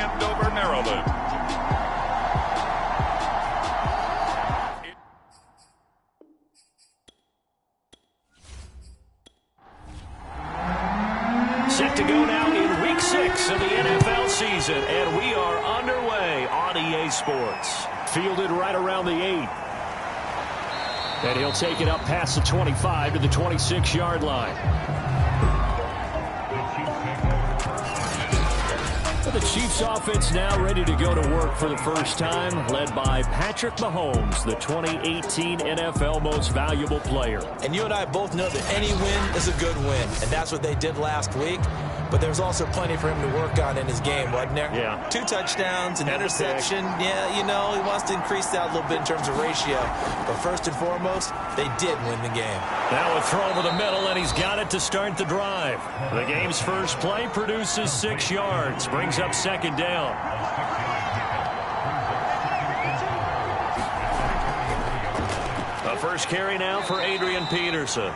Andover, Maryland. Set to go now in Week 6 of the NFL season, and we are underway on EA Sports. Fielded right around the 8. And he'll take it up past the 25 to the 26-yard line. The Chiefs offense now ready to go to work for the first time, led by Patrick Mahomes, the 2018 NFL Most Valuable Player. And you and I both know that any win is a good win, and that's what they did last week. But there's also plenty for him to work on in his game, wasn't there? Yeah. 2 touchdowns, an interception. Yeah, you know, he wants to increase that a little bit in terms of ratio. But first and foremost, they did win the game. Now a throw over the middle, and he's got it to start the drive. The game's first play produces 6 yards, brings up second down. A first carry now for Adrian Peterson.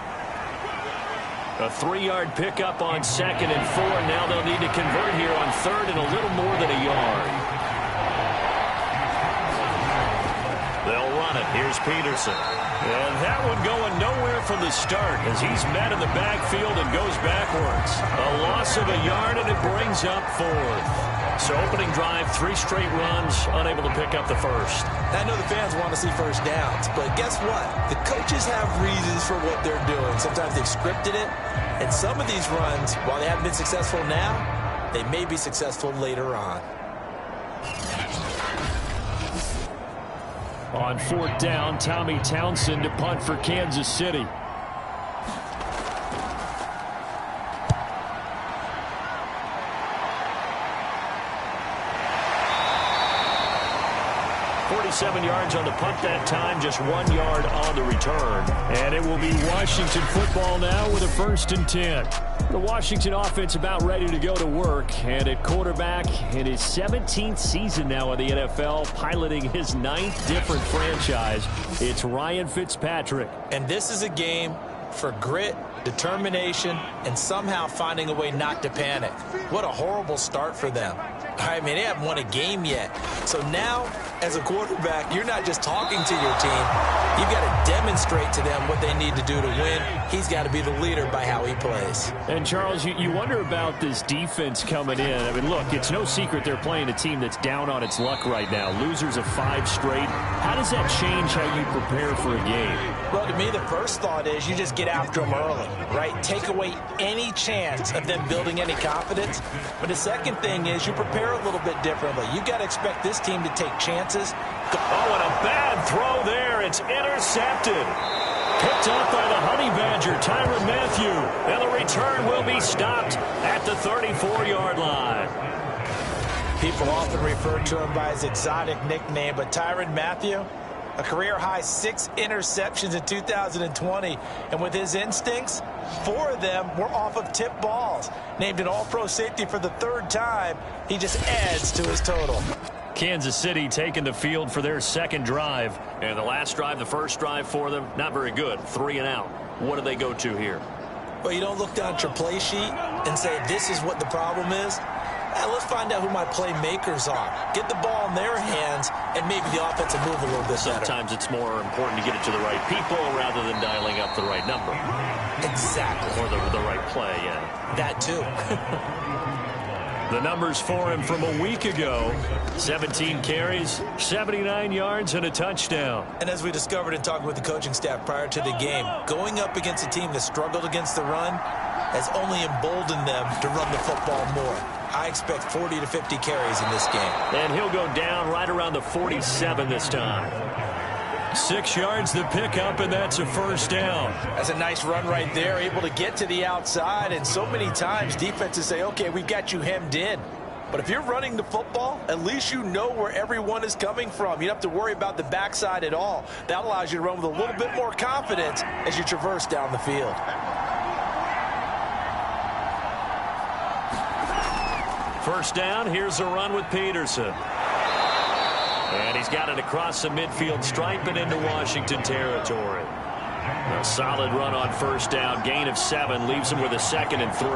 A 3-yard pickup on 2nd and 4. Now they'll need to convert here on 3rd and a little more than a yard. They'll run it. Here's Peterson. And that one going nowhere from the start as he's met in the backfield and goes backwards. A loss of a yard, and it brings up 4th. So opening drive, 3 straight runs, unable to pick up the first. I know the fans want to see first downs, but guess what? The coaches have reasons for what they're doing. Sometimes they've scripted it, and some of these runs, while they haven't been successful now, they may be successful later on. On 4th down, Tommy Townsend to punt for Kansas City. .7 yards on the punt that time, just 1 yard on the return. And it will be Washington football now with a 1st and 10. The Washington offense about ready to go to work. And at quarterback in his 17th season now in the NFL, piloting his 9th different franchise, it's Ryan Fitzpatrick. And this is a game for grit, determination, and somehow finding a way not to panic. What a horrible start for them. I mean, they haven't won a game yet. So now, as a quarterback, you're not just talking to your team. You've got to demonstrate to them what they need to do to win. He's got to be the leader by how he plays. And, Charles, you wonder about this defense coming in. I mean, look, it's no secret they're playing a team that's down on its luck right now. Losers of 5 straight. How does that change how you prepare for a game? Well, to me, the first thought is you just get after them early, right? Take away any chance of them building any confidence. But the second thing is you prepare a little bit differently. You've got to expect this team to take chances. Oh, and a bad throw there. It's intercepted. Picked up by the Honey Badger, Tyrann Mathieu. And the return will be stopped at the 34-yard line. People often refer to him by his exotic nickname, but Tyrann Mathieu, a career-high 6 interceptions in 2020. And with his instincts, 4 of them were off of tip balls. Named an all-pro safety for the 3rd time, he just adds to his total. Kansas City taking the field for their 2nd drive. And the last drive, the first drive for them, not very good. 3 and out. What do they go to here? Well, you don't look down at your play sheet and say, this is what the problem is. Let's find out who my playmakers are. Get the ball in their hands, and maybe the offense will move a little bit better. Sometimes it's more important to get it to the right people rather than dialing up the right number. Exactly. Or the right play, yeah. That too. The numbers for him from a week ago: 17 carries, 79 yards, and a touchdown. And as we discovered in talking with the coaching staff prior to the game, going up against a team that struggled against the run has only emboldened them to run the football more. I expect 40 to 50 carries in this game. And he'll go down right around the 47 this time. 6 yards to pick up, and that's a 1st down. That's a nice run right there, able to get to the outside. And so many times defenses say, okay, we've got you hemmed in. But if you're running the football, at least you know where everyone is coming from. You don't have to worry about the backside at all. That allows you to run with a little bit more confidence as you traverse down the field. First down, here's a run with Peterson. And he's got it across the midfield stripe and into Washington territory. A solid run on first down. Gain of 7 leaves him with a 2nd and 3.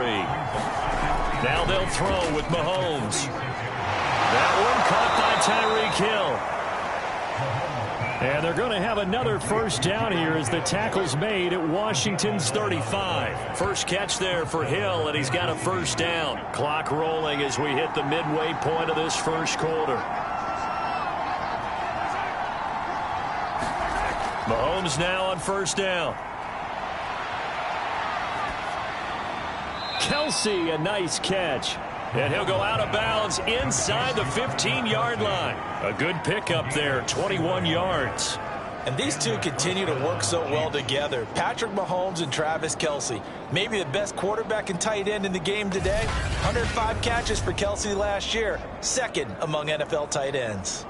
Now they'll throw with Mahomes. kill. And they're going to have another first down here as the tackle's made at Washington's 35. First catch there for Hill, and he's got a first down. Clock rolling as we hit the midway point of this first quarter. Mahomes now on first down. Kelsey, a nice catch. And he'll go out of bounds inside the 15-yard line. A good pickup there, 21 yards. And these two continue to work so well together. Patrick Mahomes and Travis Kelsey. Maybe the best quarterback and tight end in the game today. 105 catches for Kelsey last year. Second among NFL tight ends.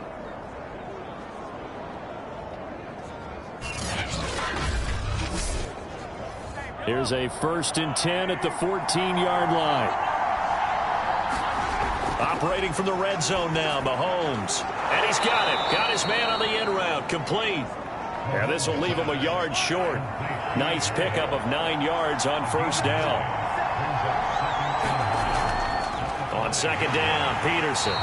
Here's a 1st and 10 at the 14-yard line. Operating from the red zone now, Mahomes. And he's got him. Got his man on the end route. Complete. Yeah, this will leave him a yard short. Nice pickup of 9 yards on first down. On second down, Peterson.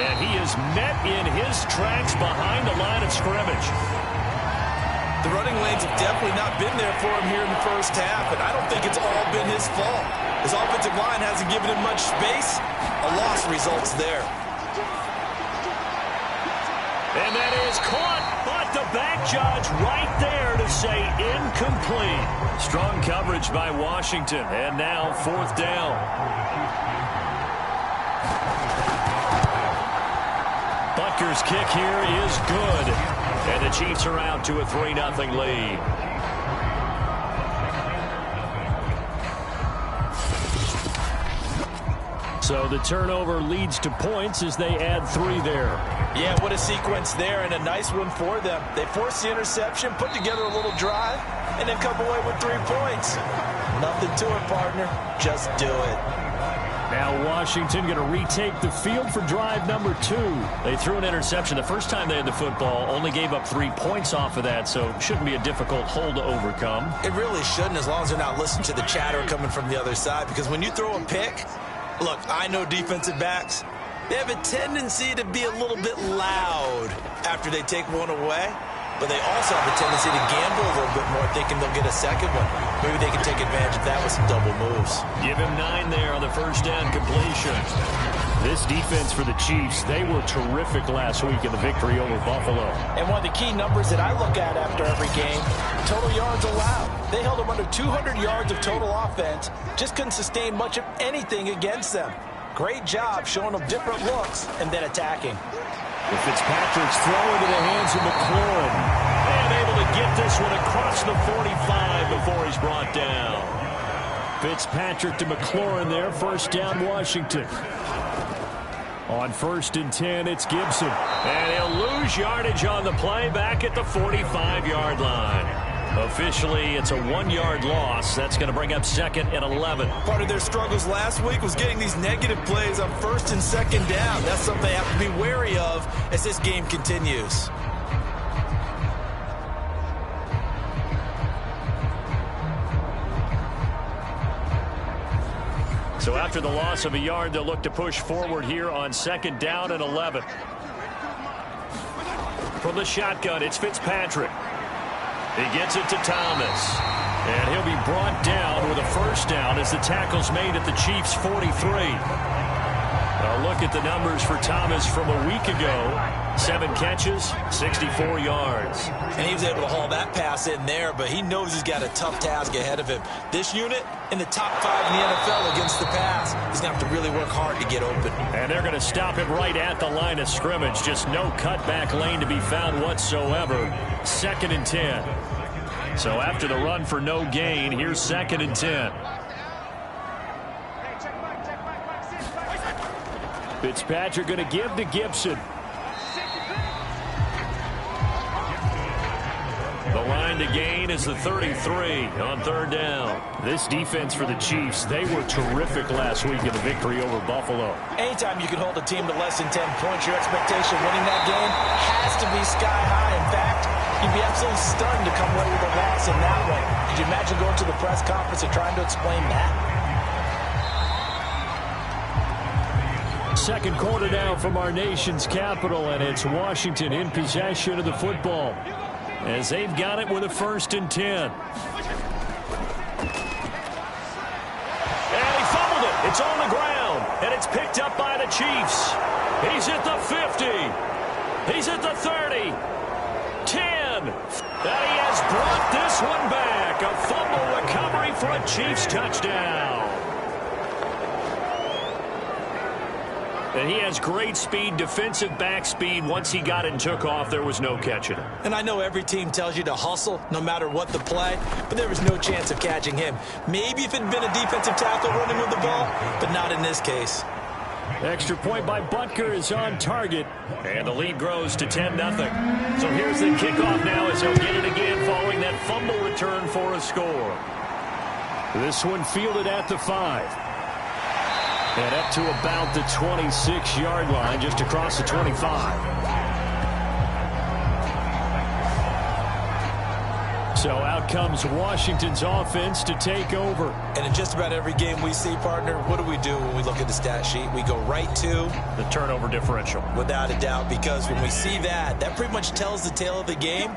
And he is met in his tracks behind the line of scrimmage. The running lanes have definitely not been there for him here in the first half, and I don't think it's all been his fault. His offensive line hasn't given him much space. A loss results there. And that is caught, but the back judge right there to say incomplete. Strong coverage by Washington, and now 4th down. Butker's kick here is good, and the Chiefs are out to a 3-0 lead. So the turnover leads to points as they add 3 there. Yeah, what a sequence there, and a nice one for them. They force the interception, put together a little drive, and then come away with 3 points. Nothing to it, partner. Just do it. Now Washington going to retake the field for drive number 2. They threw an interception the first time they had the football, only gave up 3 points off of that, so it shouldn't be a difficult hole to overcome. It really shouldn't, as long as they're not listening to the chatter coming from the other side, because when you throw a pick, look, I know defensive backs, they have a tendency to be a little bit loud after they take one away, but they also have a tendency to gamble a little bit more, thinking they'll get a second one. Maybe they can take advantage of that with some double moves. Give him 9 there on the first down completion. This defense for the Chiefs, they were terrific last week in the victory over Buffalo. And one of the key numbers that I look at after every game, total yards allowed. They held them under 200 yards of total offense, just couldn't sustain much of anything against them. Great job showing them different looks and then attacking. Fitzpatrick's throw into the hands of McLaurin. And able to get this one across the 45 before he's brought down. Fitzpatrick to McLaurin there. First down, Washington. On 1st and 10, it's Gibson. And he'll lose yardage on the play back at the 45-yard line. Officially, it's a 1-yard loss. That's going to bring up 2nd and 11. Part of their struggles last week was getting these negative plays on 1st and 2nd down. That's something they have to be wary of as this game continues. So after the loss of a yard, they'll look to push forward here on 2nd down and 11. From the shotgun, it's Fitzpatrick. He gets it to Thomas. And he'll be brought down with a first down as the tackle's made at the Chiefs' 43. A look at the numbers for Thomas from a week ago. 7 catches, 64 yards. And he was able to haul that pass in there, but he knows he's got a tough task ahead of him. This unit in the top 5 in the NFL against the pass. He's going to have to really work hard to get open. And they're going to stop him right at the line of scrimmage. Just no cutback lane to be found whatsoever. 2nd and 10. So after the run for no gain, here's 2nd and 10. Fitzpatrick going to give to Gibson. The line to gain is the 33 on 3rd down. This defense for the Chiefs, they were terrific last week in the victory over Buffalo. Anytime you can hold a team to less than 10 points, your expectation winning that game has to be sky high. In fact, you'd be absolutely stunned to come away with a loss in that way. Could you imagine going to the press conference and trying to explain that? second quarter now from our nation's capital, and it's Washington in possession of the football as they've got it with a 1st and 10. And he fumbled it. It's on the ground, and it's picked up by the Chiefs. He's at the 50. He's at the 30. 10. And he has brought this one back. A fumble recovery for a Chiefs touchdown. And he has great speed, defensive back speed. Once he got it and took off, there was no catching him. And I know every team tells you to hustle no matter what the play, but there was no chance of catching him. Maybe if it had been a defensive tackle running with the ball, but not in this case. Extra point by Butker is on target, and the lead grows to 10-0. So here's the kickoff now as they'll get it again following that fumble return for a score. This one fielded at the 5. And up to about the 26-yard line, just across the 25. So out comes Washington's offense to take over. And in just about every game we see, partner, what do we do when we look at the stat sheet? We go right to the turnover differential. Without a doubt, because when we see that, that pretty much tells the tale of the game.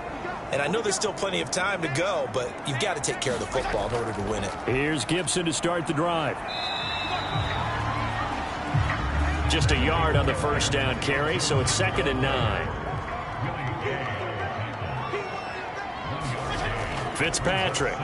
And I know there's still plenty of time to go, but you've got to take care of the football in order to win it. Here's Gibson to start the drive. Just a yard on the first down carry, so it's 2nd and 9. Fitzpatrick.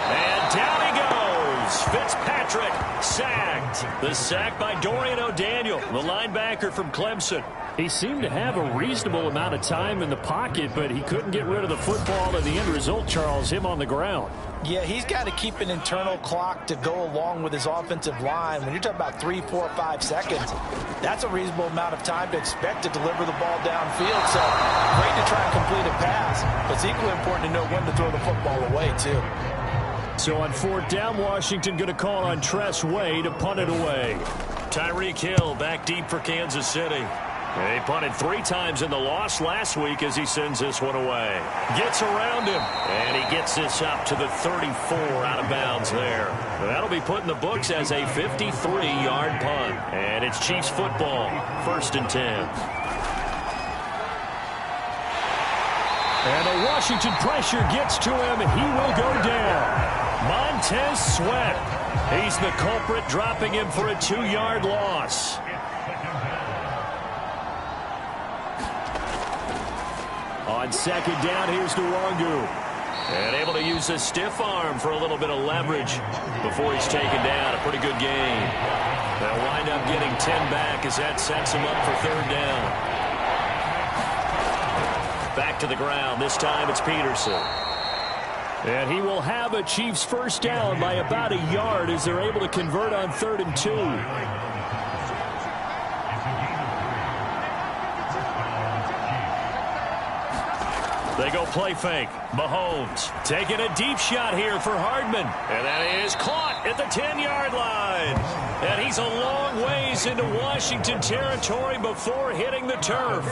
And down he goes. Fitzpatrick sacked. The sack by Dorian O'Daniel, the linebacker from Clemson. He seemed to have a reasonable amount of time in the pocket, but he couldn't get rid of the football, and the end result, Charles, him on the ground. Yeah, he's got to keep an internal clock to go along with his offensive line. When you're talking about 3, 4, 5 seconds, that's a reasonable amount of time to expect to deliver the ball downfield. So great to try and complete a pass, but it's equally important to know when to throw the football away, too. So on 4th down, Washington going to call on Tress Way to punt it away. Tyreek Hill back deep for Kansas City. He punted 3 times in the loss last week as he sends this one away. Gets around him, and he gets this up to the 34 out of bounds there. That'll be put in the books as a 53-yard punt. And it's Chiefs football, 1st and 10. And the Washington pressure gets to him, and he will go down. Montez Sweat. He's the culprit, dropping him for a 2-yard loss. On 2nd down, here's Nwangu. And able to use his stiff arm for a little bit of leverage before he's taken down. A pretty good gain. They'll wind up getting 10 back as that sets him up for 3rd down. Back to the ground. This time it's Peterson. And he will have a Chiefs 1st down by about a yard as they're able to convert on 3rd and 2. They go play fake. Mahomes taking a deep shot here for Hardman. And that is caught at the 10-yard line. And he's a long ways into Washington territory before hitting the turf.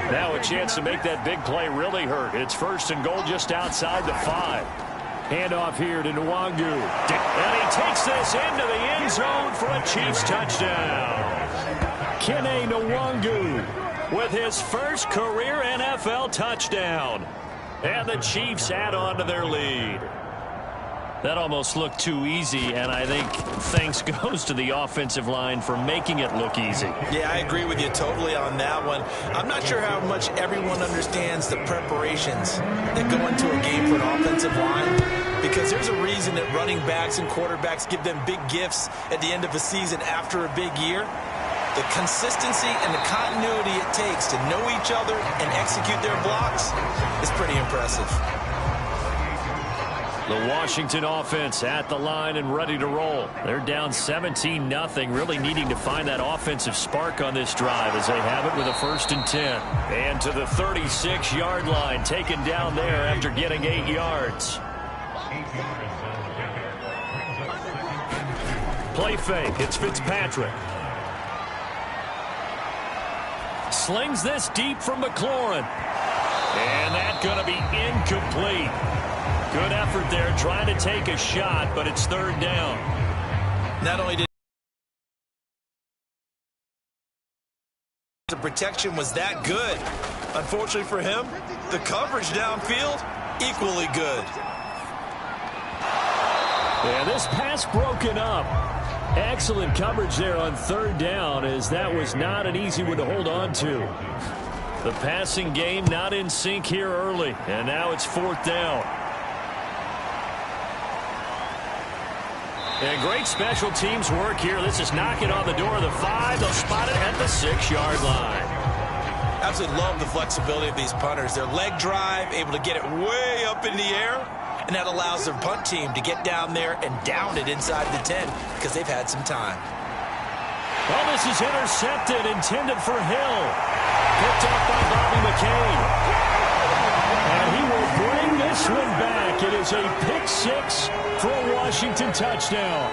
Now a chance to make that big play really hurt. It's 1st and goal just outside the 5. Handoff here to Nwangu. And he takes this into the end zone for a Chiefs touchdown. Kene Nwangu with his first career NFL touchdown. And the Chiefs add on to their lead. That almost looked too easy, and I think thanks goes to the offensive line for making it look easy. Yeah, I agree with you totally on that one. I'm not sure how much everyone understands the preparations that go into a game for an offensive line, because there's a reason that running backs and quarterbacks give them big gifts at the end of a season after a big year. The consistency and the continuity it takes to know each other and execute their blocks is pretty impressive. The Washington offense at the line and ready to roll. They're down 17-0, really needing to find that offensive spark on this drive as they have it with a 1st and 10. And to the 36-yard line, taken down there after getting 8 yards. Play fake. It's Fitzpatrick. Slings this deep from McLaurin. And that's going to be incomplete. Good effort there trying to take a shot, but it's 3rd down. Not only did the protection was that good, unfortunately for him, the coverage downfield equally good. Yeah, this pass broken up. Excellent coverage there on third down, as that was not an easy one to hold on to. The passing game not in sync here early, and now it's fourth down. And great special teams work here. This is knocking on the door of the 5. They'll spot it at the 6-yard line. Absolutely love the flexibility of these punters. Their leg drive, able to get it way up in the air, and that allows their punt team to get down there and down it inside the 10 because they've had some time. Well, this is intercepted, intended for Hill. Picked up by Bobby McCain. And he will bring this one back. It is a pick 6 for a Washington touchdown.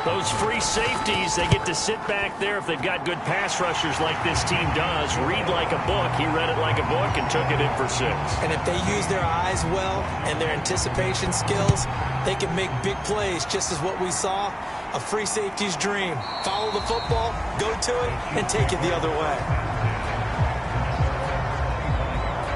Those free safeties, they get to sit back there if they've got good pass rushers like this team does. Read like a book. He read it like a book and took it in for 6. And if they use their eyes well and their anticipation skills, they can make big plays, just as what we saw. A free safety's dream. Follow the football, go to it, and take it the other way.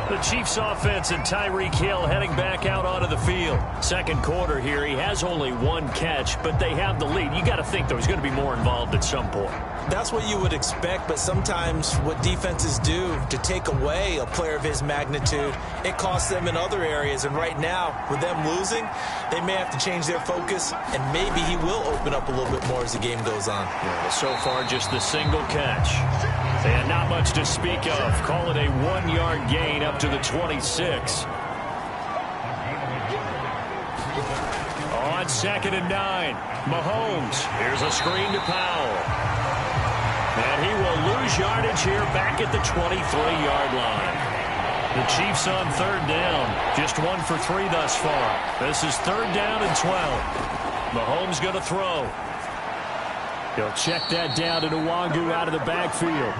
The Chiefs offense and Tyreek Hill heading back out onto the field. Second quarter here, he has only 1 catch, but they have the lead. You got to think, though, he's going to be more involved at some point. That's what you would expect, but sometimes what defenses do to take away a player of his magnitude, it costs them in other areas. And right now, with them losing, they may have to change their focus, and maybe he will open up a little bit more as the game goes on. Yeah, so far, just the single catch. And not much to speak of. Call it a 1-yard gain up to the 26. On 2nd and 9, Mahomes. Here's a screen to Powell. And he will lose yardage here back at the 23-yard line. The Chiefs on third down. Just 1 for 3 thus far. This is third down and 12. Mahomes going to throw. He'll check that down to Nwangu out of the backfield.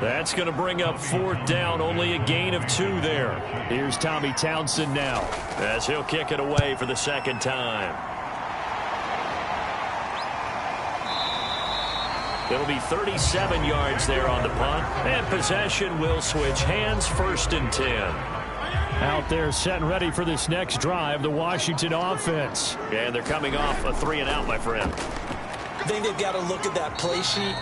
That's going to bring up fourth down. Only a gain of 2 there. Here's Tommy Townsend now, as he'll kick it away for the second time. It'll be 37 yards there on the punt. And possession will switch hands, 1st and 10. Out there set and ready for this next drive, the Washington offense. And they're coming off a 3-and-out, my friend. I think they've got to look at that play sheet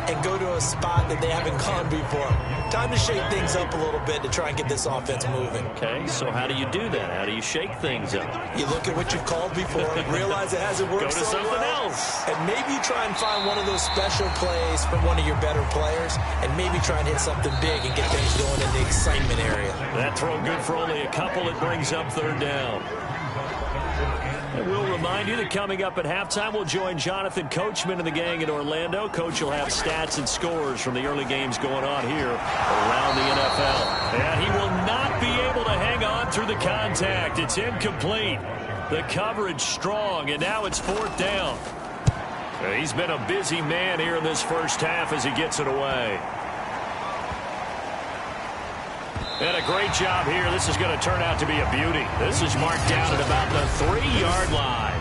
and go to a spot that they haven't gone before. Time to shake things up a little bit to try and get this offense moving. Okay, so how do you do that? How do you shake things up? You look at what you've called before, realize it hasn't worked Go to so something well, else. and maybe try and find one of those special plays from one of your better players, and maybe try and hit something big and get things going in the excitement area. That throw good for only a couple. It brings up third down. And we'll remind you that coming up at halftime, we'll join Jonathan Coachman and the gang in Orlando. Coach will have stats and scores from the early games going on here around the NFL. And he will not be able to hang on through the contact. It's incomplete. The coverage strong, and now it's fourth down. He's been a busy man here in this first half as he gets it away. And a great job here. This is going to turn out to be a beauty. This is marked down at about the 3-yard line.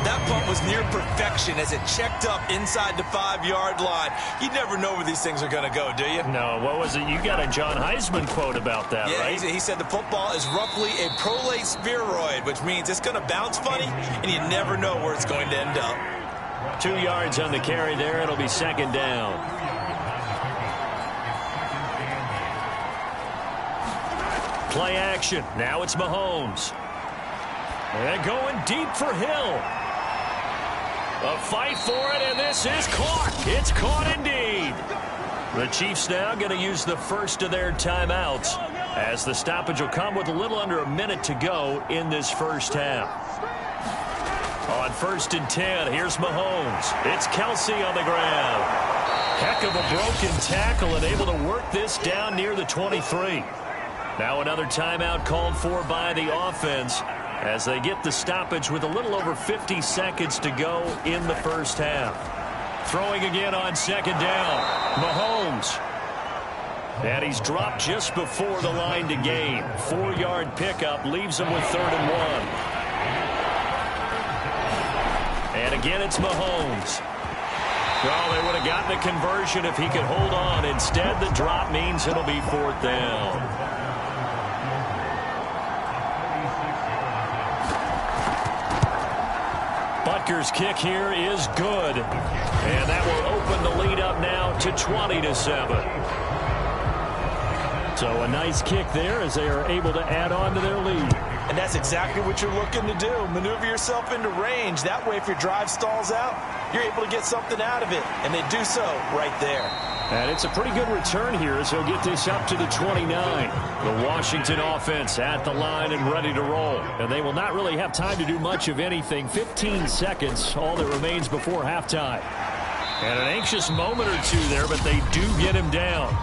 That punt was near perfection as it checked up inside the 5-yard line. You never know where these things are going to go, do you? No, what was it? You got a John Heisman quote about that, right? He said the football is roughly a prolate spheroid, which means it's going to bounce funny, and you never know where it's going to end up. 2 yards on the carry there. It'll be second down. Play action. Now it's Mahomes. And going deep for Hill. A fight for it, and this is caught. It's caught indeed. The Chiefs now going to use the first of their timeouts, as the stoppage will come with a little under a minute to go in this first half. On 1st and 10, here's Mahomes. It's Kelsey on the ground. Heck of a broken tackle and able to work this down near the 23. Now another timeout called for by the offense as they get the stoppage with a little over 50 seconds to go in the first half. Throwing again on second down. Mahomes. And he's dropped just before the line to gain. 4-yard pickup leaves him with 3rd and 1. Again, it's Mahomes. Oh, they would have gotten the conversion if he could hold on. Instead, the drop means it'll be 4th down. Butker's kick here is good. And that will open the lead up now to 20-7. So a nice kick there as they are able to add on to their lead. And that's exactly what you're looking to do. Maneuver yourself into range. That way, if your drive stalls out, you're able to get something out of it. And they do so right there. And it's a pretty good return here as he'll get this up to the 29. The Washington offense at the line and ready to roll. And they will not really have time to do much of anything. 15 seconds, all that remains before halftime. And an anxious moment or two there, but they do get him down.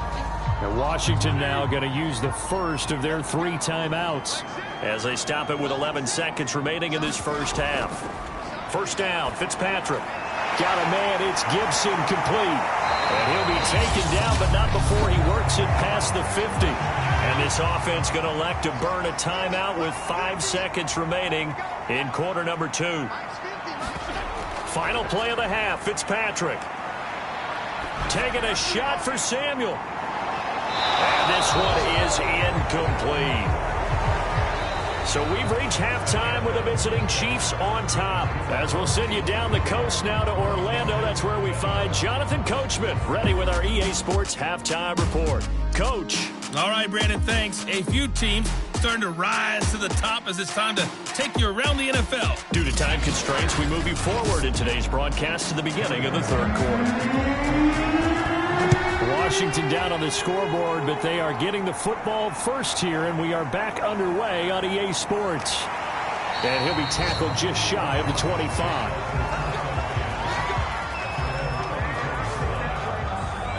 And Washington now going to use the first of their 3 timeouts as they stop it with 11 seconds remaining in this first half. First down, Fitzpatrick. Got a man, it's Gibson, complete. And he'll be taken down, but not before he works it past the 50. And this offense going to elect to burn a timeout with 5 seconds remaining in quarter number 2. Final play of the half, Fitzpatrick. Taking a shot for Samuel. And this one is incomplete. So we've reached halftime with the visiting Chiefs on top. As we'll send you down the coast now to Orlando, that's where we find Jonathan Coachman ready with our EA Sports Halftime Report. Coach. All right, Brandon, thanks. A few teams starting to rise to the top as it's time to take you around the NFL. Due to time constraints, we move you forward in today's broadcast to the beginning of the third quarter. Washington down on the scoreboard, but they are getting the football first here, and we are back underway on EA Sports. And he'll be tackled just shy of the 25.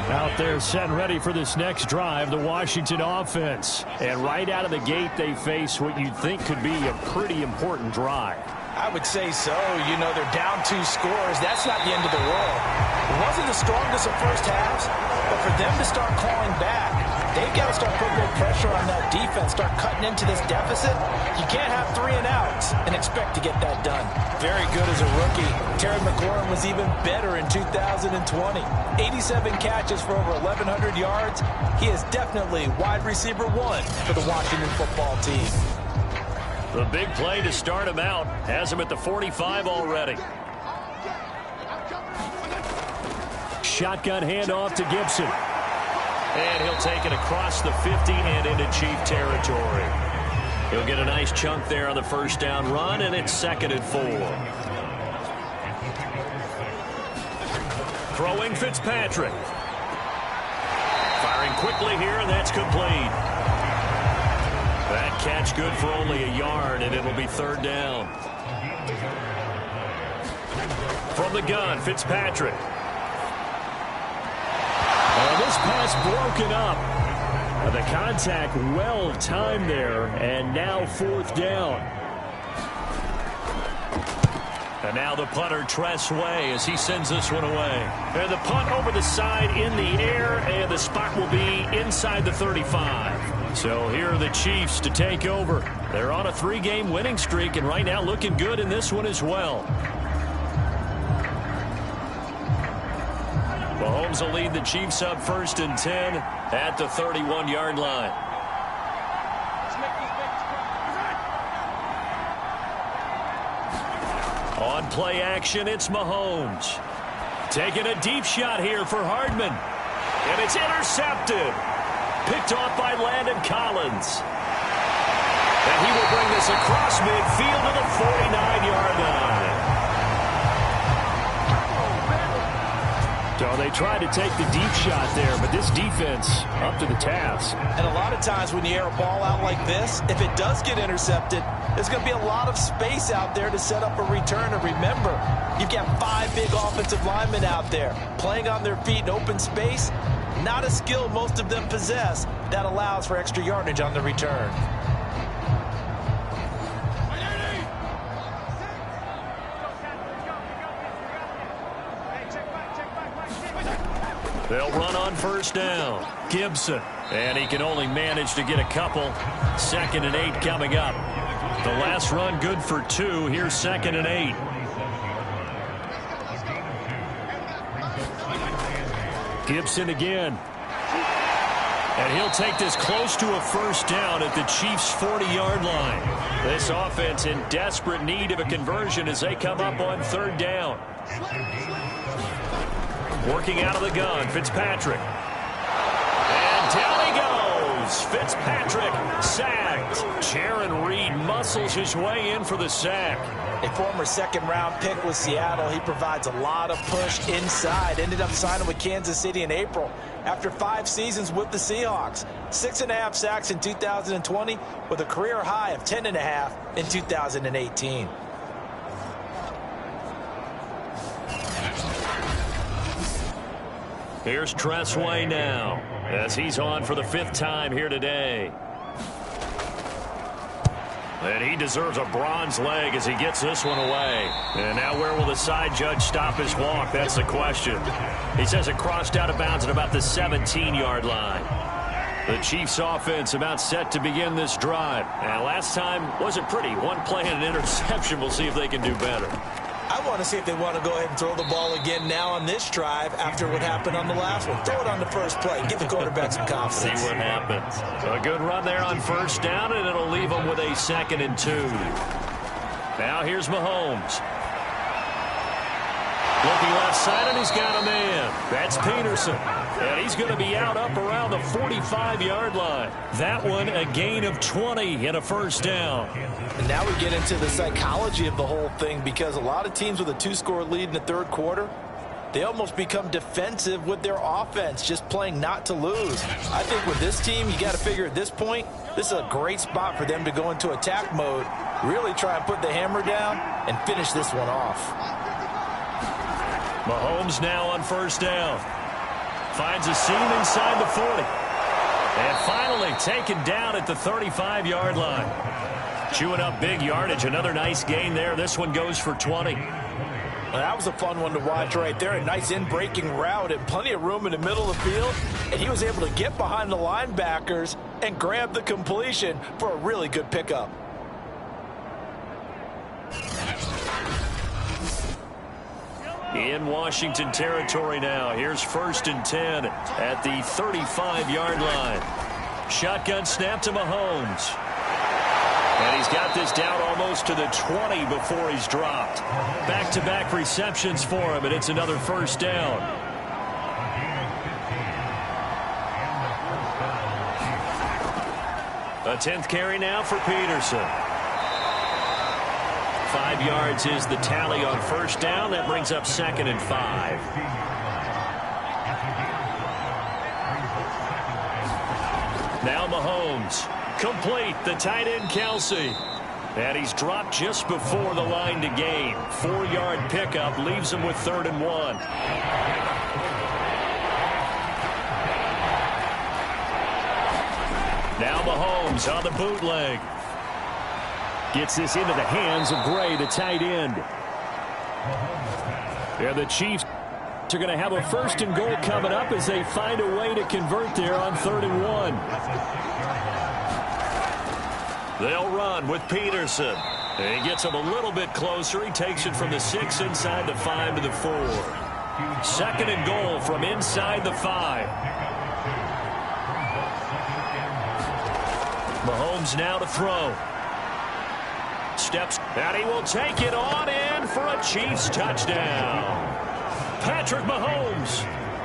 Out there set and ready for this next drive, the Washington offense. And right out of the gate, they face what you'd think could be a pretty important drive. I would say so. You know, they're down 2 scores. That's not the end of the world. It wasn't the strongest of first halves, but for them to start clawing back, they've got to start putting more pressure on that defense, start cutting into this deficit. You can't have 3 and outs and expect to get that done. Very good as a rookie. Terry McLaurin was even better in 2020. 87 catches for over 1,100 yards. He is definitely wide receiver 1 for the Washington football team. The big play to start him out has him at the 45 already. Shotgun handoff to Gibson. And he'll take it across the 50 and into Chief territory. He'll get a nice chunk there on the first down run, and it's 2nd and 4. Throwing Fitzpatrick. Firing quickly here, and that's complete. That catch good for only a yard, and it'll be 3rd down. From the gun, Fitzpatrick. And this pass broken up. The contact well timed there, and now 4th down. And now the punter, Tress Way, as he sends this one away. And the punt over the side in the air, and the spot will be inside the 35. So here are the Chiefs to take over. They're on a 3-game winning streak, and right now looking good in this one as well. Mahomes will lead the Chiefs up 1st and 10 at the 31-yard line. On play action, it's Mahomes. Taking a deep shot here for Hardman. And it's intercepted. Picked off by Landon Collins. And he will bring this across midfield to the 49-yard line. So they tried to take the deep shot there, but this defense up to the task. And a lot of times when you air a ball out like this, if it does get intercepted, there's going to be a lot of space out there to set up a return. And remember, you've got 5 big offensive linemen out there playing on their feet in open space. Not a skill most of them possess that allows for extra yardage on the return. They'll run on first down. Gibson. And he can only manage to get a couple. 2nd and 8 coming up. The last run good for 2. Here's 2nd and 8. Gibson again. And he'll take this close to a first down at the Chiefs' 40-yard line. This offense in desperate need of a conversion as they come up on third down. Working out of the gun, Fitzpatrick. And down he goes. Fitzpatrick sacked. Jaron Reed muscles his way in for the sack. A former second-round pick with Seattle. He provides a lot of push inside. Ended up signing with Kansas City in April after 5 seasons with the Seahawks. 6.5 sacks in 2020 with a career high of 10.5 in 2018. Here's Tressway now as he's on for the 5th time here today. And he deserves a bronze leg as he gets this one away. And now where will the side judge stop his walk? That's the question. He says it crossed out of bounds at about the 17-yard line. The Chiefs offense about set to begin this drive. And last time wasn't pretty. One play and an interception. We'll see if they can do better. I want to see if they want to go ahead and throw the ball again now on this drive after what happened on the last one. Throw it on the first play. Give the quarterback some confidence. See what happens. A good run there on first down, and it'll leave them with a 2nd and 2. Now here's Mahomes. Looking left side, and he's got a man. That's Peterson. And he's going to be out up around the 45-yard line. That one a gain of 20 and a first down. And now we get into the psychology of the whole thing, because a lot of teams with a 2-score lead in the third quarter, they almost become defensive with their offense, just playing not to lose. I think with this team, you got to figure at this point, this is a great spot for them to go into attack mode, really try and put the hammer down and finish this one off. Mahomes now on first down. Finds a seam inside the 40. And finally taken down at the 35-yard line. Chewing up big yardage. Another nice gain there. This one goes for 20. Well, that was a fun one to watch right there. A nice in-breaking route and plenty of room in the middle of the field. And he was able to get behind the linebackers and grab the completion for a really good pickup. In Washington territory now. Here's 1st and 10 at the 35-yard line. Shotgun snap to Mahomes. And he's got this down almost to the 20 before he's dropped. Back-to-back receptions for him, and it's another first down. A 10th carry now for Peterson. 5 yards is the tally on first down. That brings up 2nd and 5. Now Mahomes. Complete. The tight end, Kelsey. And he's dropped just before the line to gain. 4-yard pickup leaves him with 3rd and 1. Now Mahomes on the bootleg. Gets this into the hands of Gray, the tight end. And the Chiefs are going to have a 1st and goal coming up as they find a way to convert there on 3rd and 1. They'll run with Peterson. And he gets him a little bit closer. He takes it from the 6 inside the 5 to the 4. 2nd and goal from inside the 5. Mahomes now to throw. Steps, and he will take it on in for a Chiefs touchdown. Patrick Mahomes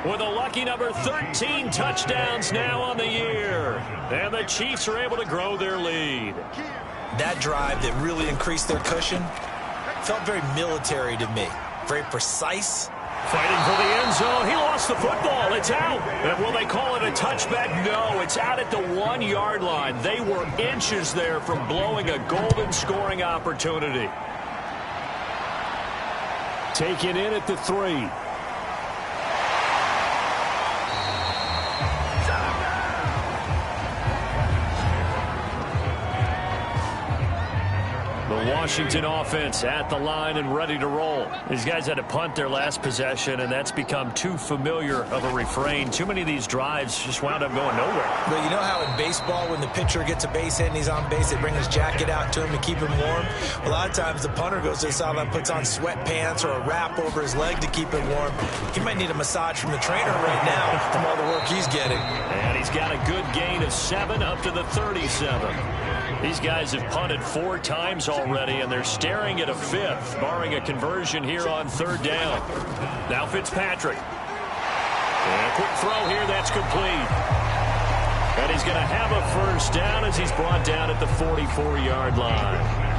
with a lucky number 13 touchdowns now on the year. And the Chiefs are able to grow their lead. That drive that really increased their cushion felt very military to me. Very precise. Fighting for the end zone. He lost the football. It's out. And will they call it a touchback? No, it's out at the 1-yard line. They were inches there from blowing a golden scoring opportunity. Taken in at the 3. The The Washington offense at the line and ready to roll. These guys had to punt their last possession, and that's become too familiar of a refrain. Too many of these drives just wound up going nowhere. But you know how in baseball, when the pitcher gets a base hit and he's on base, they bring his jacket out to him to keep him warm? A lot of times the punter goes to the sideline, puts on sweatpants or a wrap over his leg to keep him warm. He might need a massage from the trainer right now from all the work he's getting. And he's got a good gain of 7 up to the 37. These guys have punted 4 times already, and they're staring at a 5th, barring a conversion here on 3rd down. Now Fitzpatrick. And a quick throw here, that's complete. And he's going to have a 1st down as he's brought down at the 44-yard line.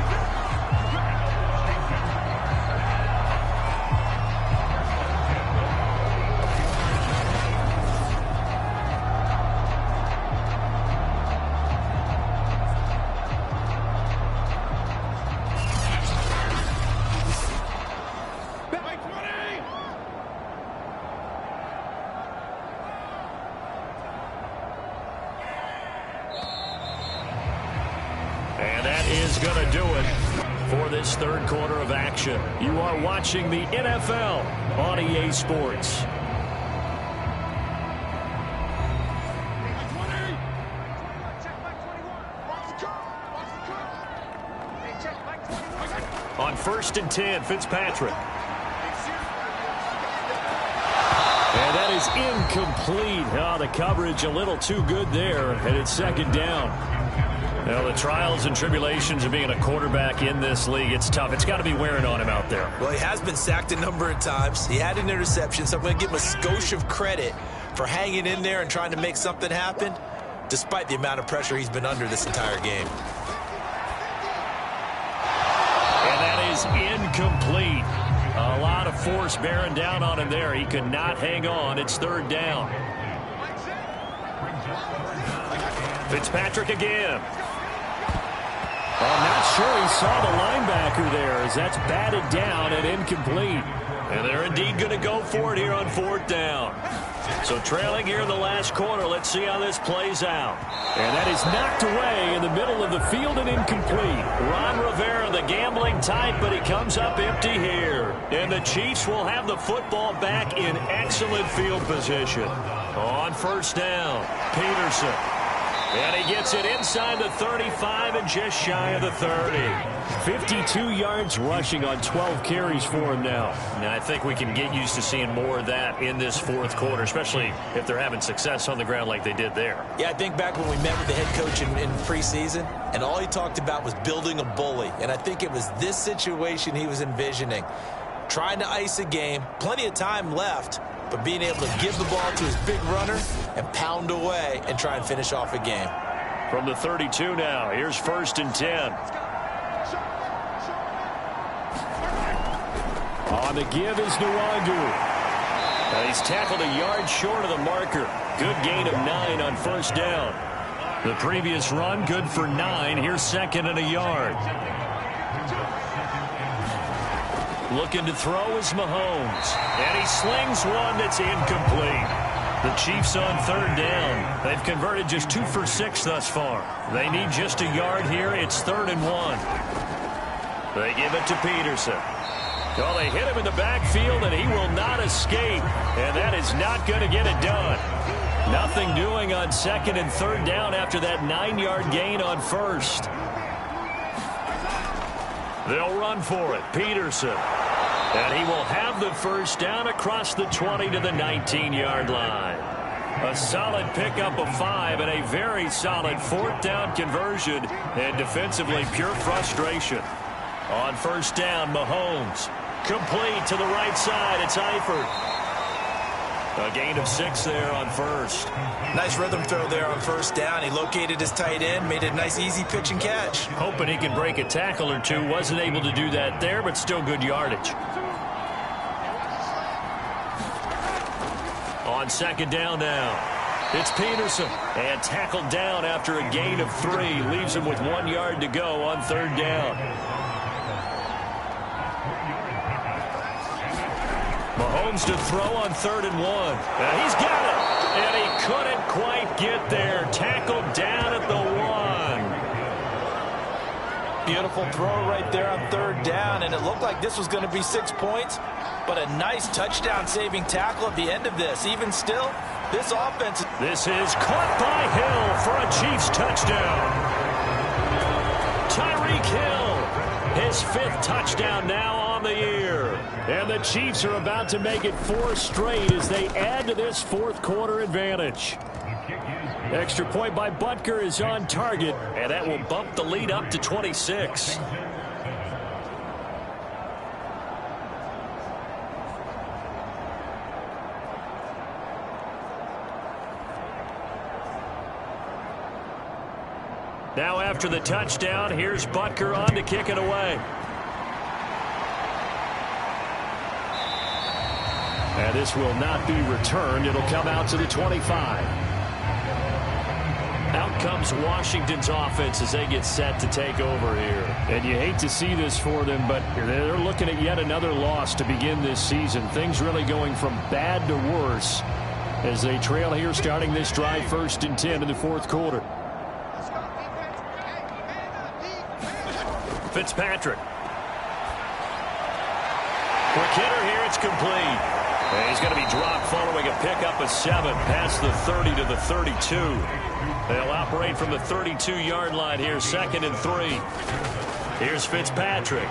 Going to do it for this 3rd quarter of action. You are watching the NFL on EA Sports. On 1st and 10, Fitzpatrick. And that is incomplete. Oh, the coverage a little too good there, and it's 2nd down. Now, the trials and tribulations of being a quarterback in this league, it's tough. It's got to be wearing on him out there. Well, he has been sacked a number of times. He had an interception, so I'm going to give him a skosh of credit for hanging in there and trying to make something happen, despite the amount of pressure he's been under this entire game. And that is incomplete. A lot of force bearing down on him there. He could not hang on. It's 3rd down. Fitzpatrick again. I'm not sure he saw the linebacker there as that's batted down and incomplete. And they're indeed going to go for it here on 4th down. So trailing here in the last quarter, let's see how this plays out. And that is knocked away in the middle of the field and incomplete. Ron Rivera, the gambling type, but he comes up empty here. And the Chiefs will have the football back in excellent field position. On 1st down, Peterson. And he gets it inside the 35 and just shy of the 30. 52 yards rushing on 12 carries for him now. And I think we can get used to seeing more of that in this 4th quarter, especially if they're having success on the ground like they did there. Yeah, I think back when we met with the head coach in preseason, and all he talked about was building a bully. And I think it was this situation he was envisioning. Trying to ice a game, plenty of time left, but being able to give the ball to his big runner and pound away and try and finish off a game. From the 32 now, here's 1st and 10. On the give is Nwangu. And he's tackled a yard short of the marker. Good gain of 9 on 1st down. The previous run, good for 9. Here's 2nd and a yard. Looking to throw is Mahomes. And he slings one that's incomplete. The Chiefs on 3rd down. They've converted just 2 for 6 thus far. They need just a yard here. It's 3rd and 1. They give it to Peterson. Well, they hit him in the backfield, and he will not escape. And that is not going to get it done. Nothing doing on 2nd and 3rd down after that 9-yard gain on 1st. They'll run for it. Peterson. And he will have the 1st down across the 20 to the 19-yard line. A solid pickup of 5 and a very solid 4th down conversion. And defensively, pure frustration. On 1st down, Mahomes. Complete to the right side. It's Eifert. A gain of 6 there on 1st. Nice rhythm throw there on 1st down. He located his tight end, made it a nice easy pitch and catch. Hoping he could break a tackle or two. Wasn't able to do that there, but still good yardage. On 2nd down now, it's Peterson. And tackled down after a gain of 3. Leaves him with 1 yard to go on 3rd down. Mahomes to throw on 3rd and 1. And he's got it. And he couldn't quite get there. Tackled down at the 1. Beautiful throw right there on third down, and it looked like this was going to be 6 points, but a nice touchdown-saving tackle at the end of this. Even still, this offense... This is caught by Hill for a Chiefs touchdown. Tyreek Hill, his 5th touchdown now on the year. And the Chiefs are about to make it 4 straight as they add to this 4th quarter advantage. Extra point by Butker is on target, and that will bump the lead up to 26. Now after the touchdown, here's Butker on to kick it away. And this will not be returned. It'll come out to the 25. Out comes Washington's offense as they get set to take over here. And you hate to see this for them, but they're looking at yet another loss to begin this season. Things really going from bad to worse as they trail here starting this drive 1st and 10 in the 4th quarter. Fitzpatrick. Quick hitter here, it's complete. And he's going to be dropped following a pickup of 7 past the 30 to the 32. They'll operate from the 32-yard line here, 2nd and 3. Here's Fitzpatrick.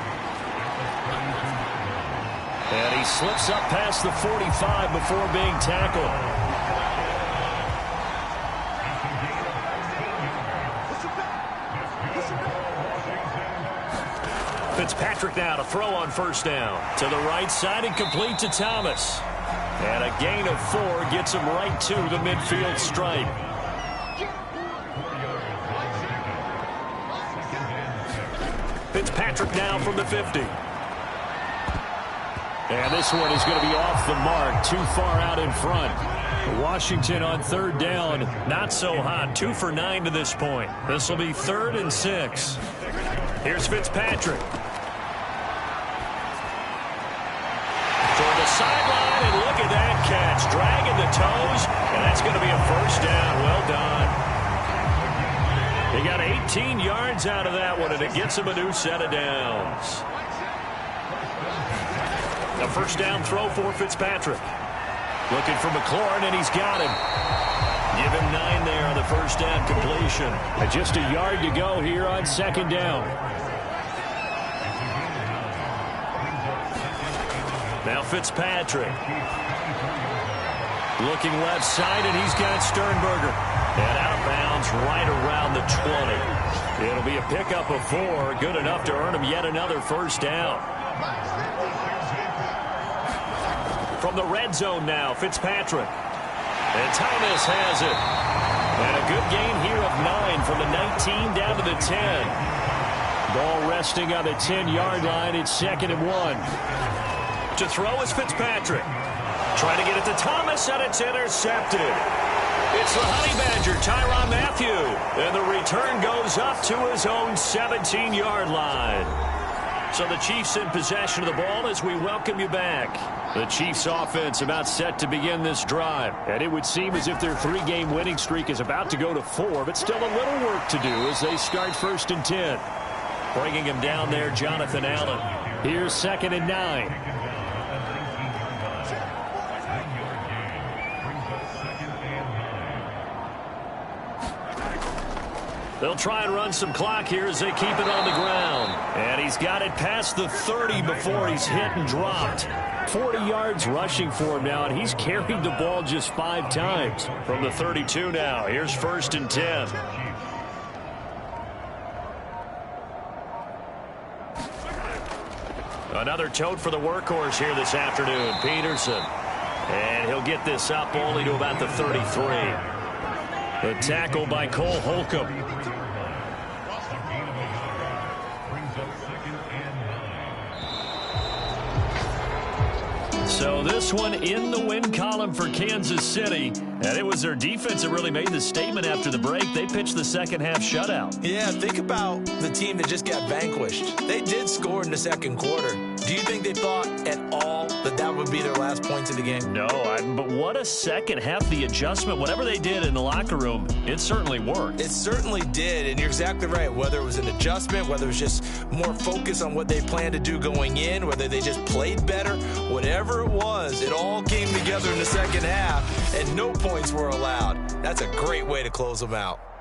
And he slips up past the 45 before being tackled. Fitzpatrick now to throw on 1st down. To the right side and complete to Thomas. And a gain of 4 gets him right to the midfield stripe. Fitzpatrick now from the 50. And this one is going to be off the mark, too far out in front. Washington on 3rd down, not so hot, 2 for 9 to this point. This will be 3rd and 6. Here's Fitzpatrick. Toward the sideline, and look at that catch. Dragging the toes, and that's going to be a 1st down. Well done. They got 18 yards out of that one, and it gets them a new set of downs. A 1st down throw for Fitzpatrick. Looking for McLaurin, and he's got him. Give him 9 there on the 1st down completion. And just a yard to go here on 2nd down. Now Fitzpatrick. Looking left side, and he's got Sternberger. And out of bounds right around the 20. It'll be a pickup of 4. Good enough to earn him yet another 1st down. From the red zone now, Fitzpatrick. And Thomas has it. And a good gain here of 9 from the 19 down to the 10. Ball resting on the 10-yard line. It's 2nd and 1. To throw is Fitzpatrick. Trying to get it to Thomas, and it's intercepted. It's the Honey Badger, Tyrann Mathieu. And the return goes up to his own 17-yard line. So the Chiefs in possession of the ball as we welcome you back. The Chiefs offense about set to begin this drive. And it would seem as if their 3-game winning streak is about to go to 4, but still a little work to do as they start 1st and 10. Bringing him down there, Jonathan Allen. Here's 2nd and 9. They'll try and run some clock here as they keep it on the ground. And he's got it past the 30 before he's hit and dropped. 40 yards rushing for him now, and he's carried the ball just 5 times. From the 32 now, here's 1st and 10. Another tote for the workhorse here this afternoon, Peterson. And he'll get this up only to about the 33. The tackle by Cole Holcomb. So this one in the win column for Kansas City. And it was their defense that really made the statement after the break. They pitched the second half shutout. Yeah, think about the team that just got vanquished. They did score in the 2nd quarter. Do you think they thought at all that that would be their last points of the game? No, but what a second half. The adjustment, whatever they did in the locker room, it certainly worked. It certainly did, and you're exactly right. Whether it was an adjustment, whether it was just more focus on what they planned to do going in, whether they just played better, whatever it was, it all came together in the second half, and no points were allowed. That's a great way to close them out.